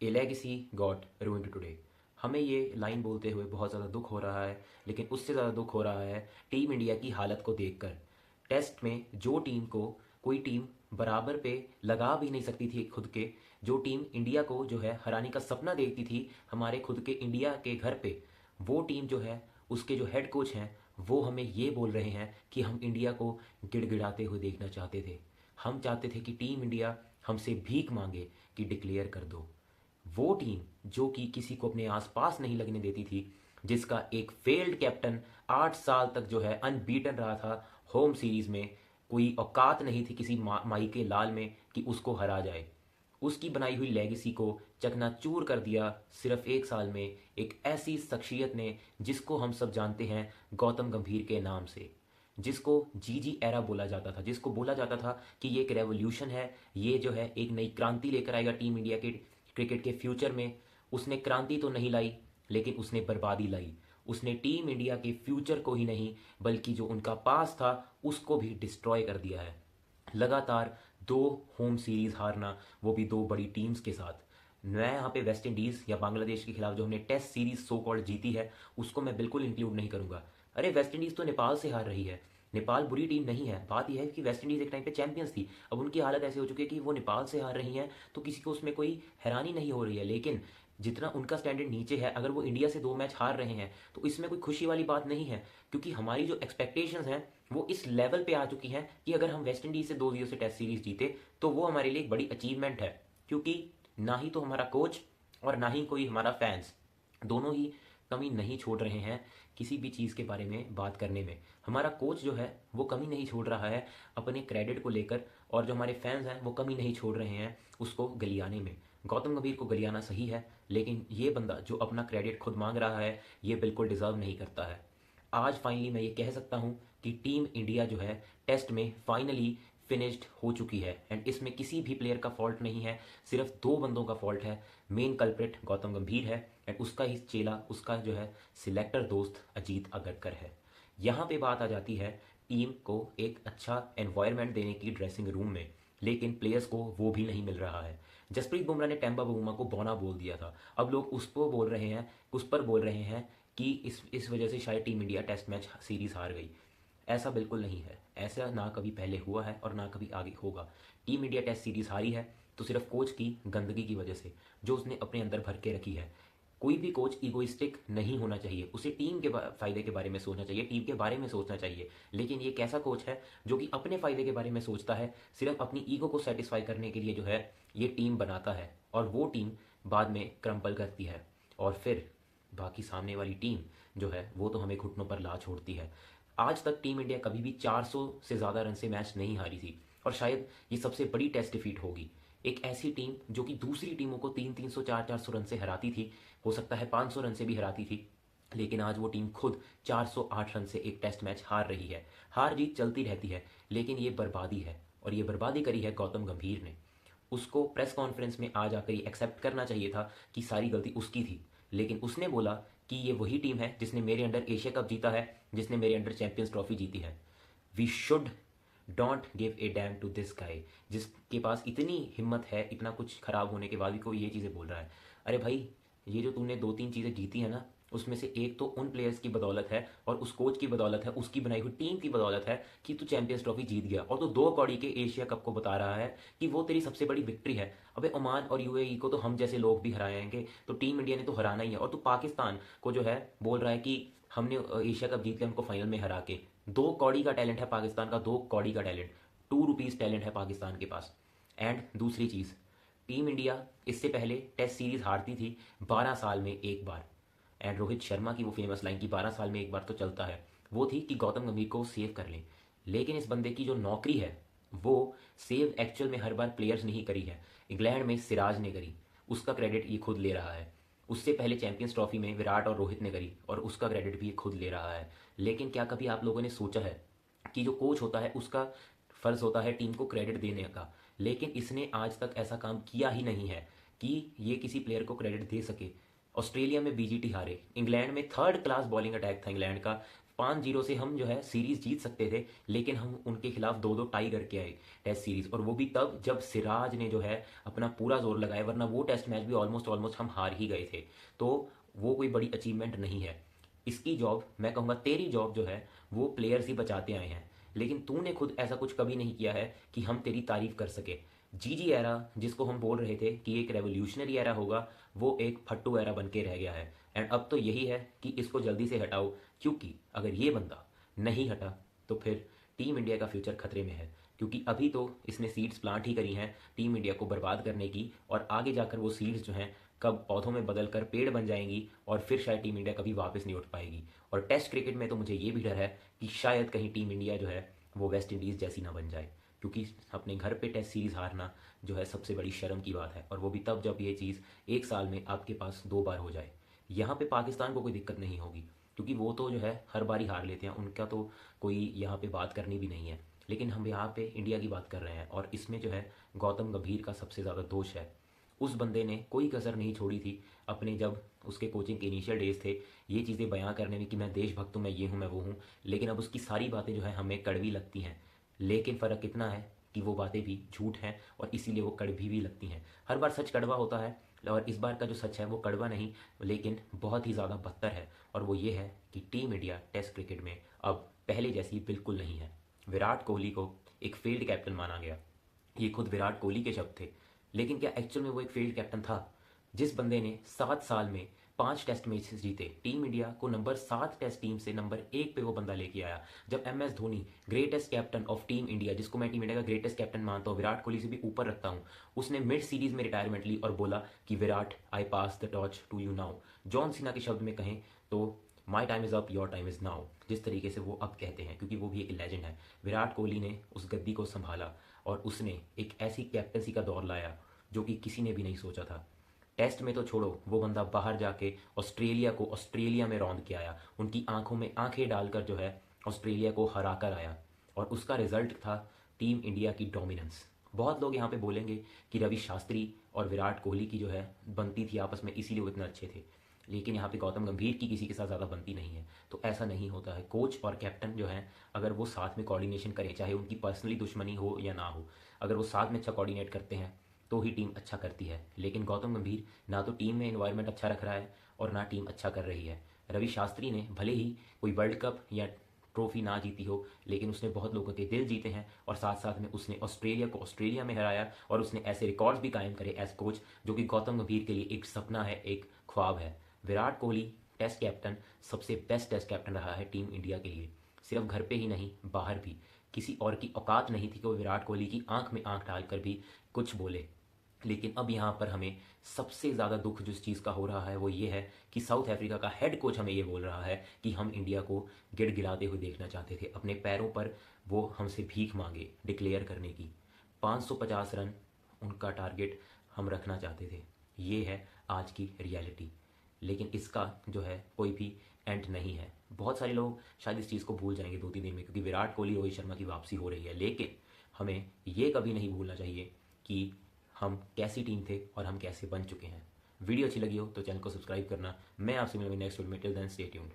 ए legacy got ruined today. हमें ये line बोलते हुए बहुत ज़्यादा दुख हो रहा है, लेकिन उससे ज़्यादा दुख हो रहा है टीम इंडिया की हालत को देखकर। टेस्ट में जो टीम को कोई टीम बराबर पे लगा भी नहीं सकती थी खुद के, जो टीम इंडिया को जो है हराने का सपना देखती थी हमारे खुद के इंडिया के घर पे, वो टीम जो है उसके जो हेड कोच हैं वो हमें ये बोल रहे हैं कि हम इंडिया को गिड़गिड़ाते हुए देखना चाहते थे। हम चाहते थे कि टीम इंडिया हमसे भीख मांगे कि डिक्लेयर कर दो। वो टीम जो कि किसी को अपने आसपास नहीं लगने देती थी, जिसका एक फेल्ड कैप्टन 8 साल तक जो है अनबीटन रहा था होम सीरीज में, कोई औकात नहीं थी किसी माई के लाल में कि उसको हरा जाए, उसकी बनाई हुई लेगेसी को चकनाचूर कर दिया सिर्फ 1 साल में एक ऐसी शख्सियत ने जिसको हम सब जानते हैं गौतम गंभीर के नाम से, जिसको जीजी एरा बोला जाता था, जिसको बोला जाता था कि ये एक रेवोल्यूशन है, ये जो है एक नई क्रांति लेकर आएगा टीम इंडिया के क्रिकेट के फ्यूचर में। उसने क्रांति तो नहीं लाई, लेकिन उसने बर्बादी लाई। उसने टीम इंडिया के फ्यूचर को ही नहीं बल्कि जो उनका पास था उसको भी डिस्ट्रॉय कर दिया है। लगातार 2 होम सीरीज हारना, वो भी 2 बड़ी टीम्स के साथ। मैं यहाँ पे वेस्ट इंडीज़ या बांग्लादेश के खिलाफ जो हमने टेस्ट सीरीज सो कॉल्ड जीती है उसको मैं बिल्कुल इंक्लूड नहीं करूँगा। अरे वेस्ट इंडीज़ तो नेपाल से हार रही है, नेपाल बुरी टीम नहीं है। बात यह है कि वेस्ट इंडीज़ एक टाइम पे चैंपियंस थी, अब उनकी हालत ऐसे हो चुकी है कि वो नेपाल से हार रही हैं तो किसी को उसमें कोई हैरानी नहीं हो रही है। लेकिन जितना उनका स्टैंडर्ड नीचे है, अगर वो इंडिया से 2 मैच हार रहे हैं तो इसमें कोई खुशी वाली बात नहीं है, क्योंकि हमारी जो एक्सपेक्टेशंस हैं वो इस लेवल पे आ चुकी हैं कि अगर हम वेस्ट इंडीज़ से 2-0 से टेस्ट सीरीज जीते तो वो हमारे लिए एक बड़ी अचीवमेंट है। क्योंकि ना ही तो हमारा कोच और ना ही कोई हमारा फैंस, दोनों ही कमी नहीं छोड़ रहे हैं किसी भी चीज़ के बारे में बात करने में। हमारा कोच जो है वो कमी नहीं छोड़ रहा है अपने क्रेडिट को लेकर, और जो हमारे फैंस हैं वो कमी नहीं छोड़ रहे हैं उसको गलियाने में। गौतम गंभीर को गलियाना सही है, लेकिन ये बंदा जो अपना क्रेडिट खुद मांग रहा है ये बिल्कुल डिज़र्व नहीं करता है। आज फाइनली मैं ये कह सकता हूँ कि टीम इंडिया जो है टेस्ट में फाइनली फिनिश्ड हो चुकी है, एंड इसमें किसी भी प्लेयर का फॉल्ट नहीं है, सिर्फ 2 बंदों का फॉल्ट है। मेन कल्प्रिट गौतम गंभीर है एंड उसका ही चेला, उसका जो है सिलेक्टर दोस्त अजीत अगरकर है। यहाँ पे बात आ जाती है टीम को एक अच्छा एनवायरनमेंट देने की ड्रेसिंग रूम में, लेकिन प्लेयर्स को वो भी नहीं मिल रहा है। जसप्रीत बुमराह ने टेम्बा बुमा को बौना बोल दिया था, अब लोग उस पर बोल रहे हैं कि इस वजह से शायद team India test match series हार गई। ऐसा बिल्कुल नहीं है, ऐसा ना कभी पहले हुआ है और ना कभी आगे होगा। टीम इंडिया टेस्ट सीरीज हारी है तो सिर्फ कोच की गंदगी की वजह से, जो उसने अपने अंदर भर के रखी है। कोई भी कोच इगोइस्टिक नहीं होना चाहिए, उसे टीम के फायदे के बारे में सोचना चाहिए, टीम के बारे में सोचना चाहिए। लेकिन ये कैसा कोच है जो कि अपने फायदे के बारे में सोचता है, सिर्फ अपनी ईगो को सेटिस्फाई करने के लिए जो है ये टीम बनाता है, और वो टीम बाद में क्रम्पल करती है, और फिर बाकी सामने वाली टीम जो है वो तो हमें घुटनों पर ला छोड़ती है। आज तक टीम इंडिया कभी भी 400 से ज़्यादा रन से मैच नहीं हारी थी, और शायद ये सबसे बड़ी टेस्ट डिफीट होगी। एक ऐसी टीम जो कि दूसरी टीमों को 300-300 400-400 रन से हराती थी, हो सकता है 500 रन से भी हराती थी, लेकिन आज वो टीम खुद 408 रन से एक टेस्ट मैच हार रही है। हार जीत चलती रहती है, लेकिन ये बर्बादी है, और ये बर्बादी करी है गौतम गंभीर ने। उसको प्रेस कॉन्फ्रेंस में आ जाकर ये एक्सेप्ट करना चाहिए था कि सारी गलती उसकी थी, लेकिन उसने बोला कि ये वही टीम है जिसने मेरे अंडर एशिया कप जीता है, जिसने मेरे अंडर चैंपियंस ट्रॉफी जीती है। We should don't give a damn to this guy, जिसके पास इतनी हिम्मत है, इतना कुछ खराब होने के बाद भी कोई ये चीज़ें बोल रहा है। अरे भाई, ये जो तूने 2-3 चीज़ें जीती है ना, उसमें से एक तो उन प्लेयर्स की बदौलत है और उस कोच की बदौलत है, उसकी बनाई हुई टीम की बदौलत है कि तू चैंपियंस ट्रॉफी जीत गया, और तू 2 कौड़ी के एशिया कप को बता रहा है कि वो तेरी सबसे बड़ी विक्ट्री है। अबे ओमान और यूएई को तो हम जैसे लोग भी हराएंगे, तो टीम इंडिया ने तो हराना ही है, और तू पाकिस्तान को जो है बोल रहा है कि हमने एशिया कप जीत लिया उनको फाइनल में हरा के। 2 कौड़ी का टैलेंट है पाकिस्तान का, 2 कौड़ी का टैलेंट, 2 रुपीज़ टैलेंट है पाकिस्तान के पास। एंड दूसरी चीज़, टीम इंडिया इससे पहले टेस्ट सीरीज हारती थी 12 साल में एक बार, एंड रोहित शर्मा की वो फेमस लाइन कि 12 साल में एक बार तो चलता है, वो थी कि गौतम गंभीर को सेव कर लें। लेकिन इस बंदे की जो नौकरी है वो सेव एक्चुअल में हर बार प्लेयर्स ने ही करी है। इंग्लैंड में सिराज ने करी, उसका क्रेडिट ये खुद ले रहा है। उससे पहले चैंपियंस ट्रॉफी में विराट और रोहित ने करी, और उसका क्रेडिट भी ये खुद ले रहा है। लेकिन क्या कभी आप लोगों ने सोचा है कि जो कोच होता है उसका फ़र्ज़ होता है टीम को क्रेडिट देने का, लेकिन इसने आज तक ऐसा काम किया ही नहीं है कि ये किसी प्लेयर को क्रेडिट दे सके। ऑस्ट्रेलिया में बीजीटी हारे, इंग्लैंड में थर्ड क्लास बॉलिंग अटैक था इंग्लैंड का, 5-0 से हम जो है सीरीज जीत सकते थे, लेकिन हम उनके खिलाफ 2-2 टाई करके आए टेस्ट सीरीज, और वो भी तब जब सिराज ने जो है अपना पूरा जोर लगाया, वरना वो टेस्ट मैच भी ऑलमोस्ट ऑलमोस्ट हम हार ही गए थे। तो वो कोई बड़ी अचीवमेंट नहीं है। इसकी जॉब, मैं कहूँगा तेरी जॉब जो है वो प्लेयर्स ही बचाते आए हैं, लेकिन तूने खुद ऐसा कुछ कभी नहीं किया है कि हम तेरी तारीफ कर सके। जीजी एरा जिसको हम बोल रहे थे कि एक रेवोल्यूशनरी एरा होगा, वो एक फट्टू एरा बन के रह गया है। एंड अब तो यही है कि इसको जल्दी से हटाओ, क्योंकि अगर ये बंदा नहीं हटा तो फिर टीम इंडिया का फ्यूचर खतरे में है। क्योंकि अभी तो इसने सीड्स प्लांट ही करी हैं टीम इंडिया को बर्बाद करने की, और आगे जाकर वो सीड्स जो हैं कब पौधों में बदल कर पेड़ बन जाएंगी, और फिर शायद टीम इंडिया कभी वापस नहीं उठ पाएगी। और टेस्ट क्रिकेट में तो मुझे ये भी डर है कि शायद कहीं टीम इंडिया जो है वो वेस्ट इंडीज़ जैसी ना बन जाए, क्योंकि अपने घर पे टेस्ट सीरीज़ हारना जो है सबसे बड़ी शर्म की बात है, और वो भी तब जब ये चीज़ एक साल में आपके पास 2 बार हो जाए। यहाँ पे पाकिस्तान को कोई दिक्कत नहीं होगी, क्योंकि वो तो जो है हर बार ही हार लेते हैं, उनका तो कोई यहाँ पे बात करनी भी नहीं है। लेकिन हम यहाँ पे इंडिया की बात कर रहे हैं, और इसमें जो है गौतम गंभीर का सबसे ज़्यादा दोष है। उस बंदे ने कोई कसर नहीं छोड़ी थी अपने, जब उसके कोचिंग के इनिशियल डेज थे, ये चीज़ें बयां करने में कि मैं देशभक्त हूँ, मैं ये हूँ, मैं वो हूँ। लेकिन अब उसकी सारी बातें जो है हमें कड़वी लगती हैं, लेकिन फ़र्क इतना है कि वो बातें भी झूठ हैं, और इसीलिए वो कड़वी भी लगती हैं। हर बार सच कड़वा होता है, और इस बार का जो सच है वो कड़वा नहीं, लेकिन बहुत ही ज़्यादा बदतर है। और वो ये है कि टीम इंडिया टेस्ट क्रिकेट में अब पहले जैसी बिल्कुल नहीं है। विराट कोहली को एक फील्ड कैप्टन माना गया, ये खुद विराट कोहली के शब्द थे, लेकिन क्या एक्चुअल में वो एक फील्ड कैप्टन था? जिस बंदे ने 7 साल में 5 टेस्ट मैचेस जीते, टीम इंडिया को नंबर 7 टेस्ट टीम से नंबर 1 पे वो बंदा लेके आया। जब MS Dhoni, greatest captain of team India, जिसको मैं टीम इंडिया का ग्रेटेस्ट कैप्टन मानता हूँ, विराट कोहली से भी ऊपर रखता हूँ, उसने मिड सीरीज में रिटायरमेंट ली और बोला कि Virat, I pass the torch to you now. John Cena के शब्द में कहें तो my time is up, your time is now, जिस तरीके से वो अब कहते हैं, क्योंकि वो भी एक लेजेंड है। विराट कोहली ने उस गद्दी को संभाला, और उसने एक ऐसी कैप्टनसी का दौर लाया जो कि किसी ने भी नहीं सोचा था। टेस्ट में तो छोड़ो, वो बंदा बाहर जाके ऑस्ट्रेलिया को ऑस्ट्रेलिया में रौंद के आया, उनकी आंखों में आंखें डालकर जो है ऑस्ट्रेलिया को हरा कर आया, और उसका रिजल्ट था टीम इंडिया की डोमिनेंस। बहुत लोग यहाँ पे बोलेंगे कि रवि शास्त्री और विराट कोहली की जो है बनती थी आपस में, इसीलिए वो इतने अच्छे थे, लेकिन यहाँ पे गौतम गंभीर की किसी के साथ ज़्यादा बनती नहीं है। तो ऐसा नहीं होता है। कोच और कैप्टन जो है, अगर वो साथ में कोऑर्डिनेशन करें, चाहे उनकी पर्सनली दुश्मनी हो या ना हो, अगर वो साथ में अच्छा कोऑर्डिनेट करते हैं तो ही टीम अच्छा करती है। लेकिन गौतम गंभीर ना तो टीम में इन्वायरमेंट अच्छा रख रहा है, और ना टीम अच्छा कर रही है। रवि शास्त्री ने भले ही कोई वर्ल्ड कप या ट्रॉफी ना जीती हो, लेकिन उसने बहुत लोगों के दिल जीते हैं, और साथ साथ में उसने ऑस्ट्रेलिया को ऑस्ट्रेलिया में हराया, और उसने ऐसे रिकॉर्ड्स भी कायम करे एज कोच, जो कि गौतम गंभीर के लिए एक सपना है, एक ख्वाब है। विराट कोहली टेस्ट कैप्टन सबसे बेस्ट टेस्ट कैप्टन रहा है टीम इंडिया के लिए, सिर्फ घर पे ही नहीं, बाहर भी। किसी और की औकात नहीं थी कि वो विराट कोहली की आंख में आंख डालकर भी कुछ बोले। लेकिन अब यहाँ पर हमें सबसे ज़्यादा दुख जिस चीज़ का हो रहा है वो ये है कि साउथ अफ्रीका का हेड कोच हमें ये बोल रहा है कि हम इंडिया को गिड़गिड़ाते हुए देखना चाहते थे, अपने पैरों पर वो हमसे भीख मांगे डिक्लेयर करने की। 550 रन उनका टारगेट हम रखना चाहते थे। ये है आज की रियलिटी, लेकिन इसका जो है कोई भी एंड नहीं है। बहुत सारे लोग शायद इस चीज़ को भूल जाएंगे 2-3 दिन में, क्योंकि विराट कोहली, रोहित शर्मा की वापसी हो रही है। लेकिन हमें ये कभी नहीं भूलना चाहिए कि हम कैसी टीम थे और हम कैसे बन चुके हैं। वीडियो अच्छी लगी हो तो चैनल को सब्सक्राइब करना। मैं आपसे मिलूंगा नेक्स्ट वीडियो में। Till then stay tuned.